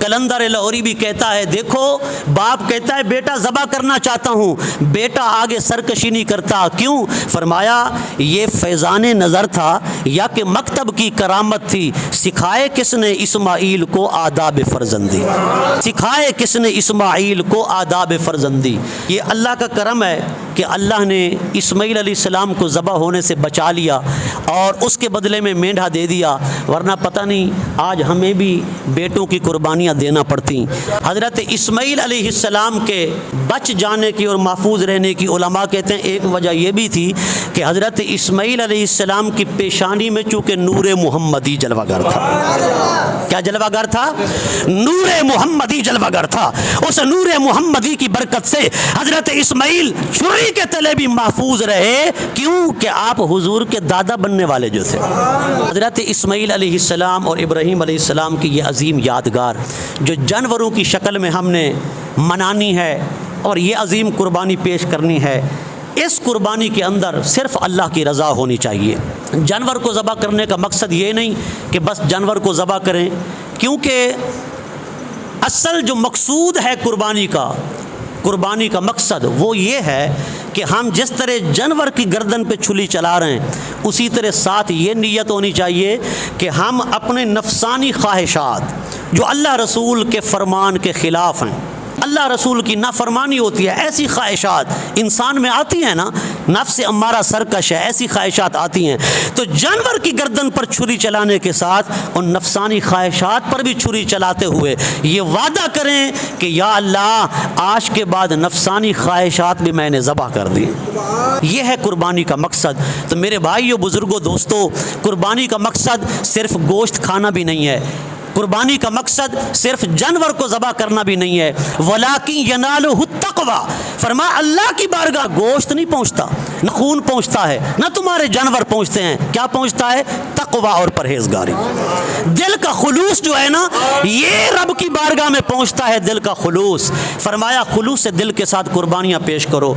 کلندر لاہوری بھی کہتا ہے دیکھو باپ کہتا ہے بیٹا ذبح کرنا چاہتا ہوں، بیٹا آگے سرکشی نہیں کرتا، کیوں؟ فرمایا یہ فیضان نظر تھا یا کہ مکتب کی کرامت تھی، سکھائے کس نے اسماعیل کو آداب فرزندی، سکھائے کس نے اسماعیل کو آداب فرزندی۔ یہ اللہ کا کرم ہے کہ اللہ نے اسماعیل علیہ السلام کو ذبح ہونے سے بچا لیا اور اس کے بدلے میں مینڈھا دے دیا، ورنہ پتہ نہیں آج ہمیں بھی بیٹوں کی قربانیاں دینا پڑتی۔ حضرت اسماعیل علیہ السلام کے بچ جانے کی اور محفوظ رہنے کی علماء کہتے ہیں ایک وجہ یہ بھی تھی کہ حضرت اسماعیل علیہ السلام کی پیشانی میں چونکہ نور محمدی جلوہ گر تھا۔ کیا جلوہ گر تھا؟ نور محمدی جلوہ گر تھا۔ اس نور محمدی کی برکت سے حضرت اسماعیل چھری کے تلے بھی محفوظ رہے، کیوں کہ آپ حضور کے دادا بننے والے جو تھے۔ حضرت اسماعیل علیہ السلام اور ابراہیم علیہ السلام کی یہ عظیم یادگار جو جانوروں کی شکل میں ہم نے منانی ہے اور یہ عظیم قربانی پیش کرنی ہے، اس قربانی کے اندر صرف اللہ کی رضا ہونی چاہیے۔ جانور کو ذبح کرنے کا مقصد یہ نہیں کہ بس جانور کو ذبح کریں، کیونکہ اصل جو مقصود ہے قربانی کا مقصد وہ یہ ہے کہ ہم جس طرح جانور کی گردن پہ چھری چلا رہے ہیں اسی طرح ساتھ یہ نیت ہونی چاہیے کہ ہم اپنے نفسانی خواہشات جو اللہ رسول کے فرمان کے خلاف ہیں، اللہ رسول کی نافرمانی ہوتی ہے، ایسی خواہشات انسان میں آتی ہیں نا، نفس امارہ سرکش ہے، ایسی خواہشات آتی ہیں، تو جانور کی گردن پر چھری چلانے کے ساتھ ان نفسانی خواہشات پر بھی چھری چلاتے ہوئے یہ وعدہ کریں کہ یا اللہ آج کے بعد نفسانی خواہشات بھی میں نے ذبح کر دی۔ یہ ہے قربانی کا مقصد۔ تو میرے بھائیو، بزرگوں، دوستو، قربانی کا مقصد صرف گوشت کھانا بھی نہیں ہے، قربانی کا مقصد صرف جانور کو ذبح کرنا بھی نہیں ہے، وَلَٰكِن يَنَالُهُ التَّقْوَىٰ، فرمایا اللہ کی بارگاہ گوشت نہیں پہنچتا، نہ خون پہنچتا ہے، نہ تمہارے جانور پہنچتے ہیں، کیا پہنچتا ہے؟ تقویٰ اور پرہیزگاری۔ دل کا خلوص جو ہے نا، یہ رب کی بارگاہ میں پہنچتا ہے، دل کا خلوص۔ فرمایا خلوص دل کے ساتھ قربانیاں پیش کرو۔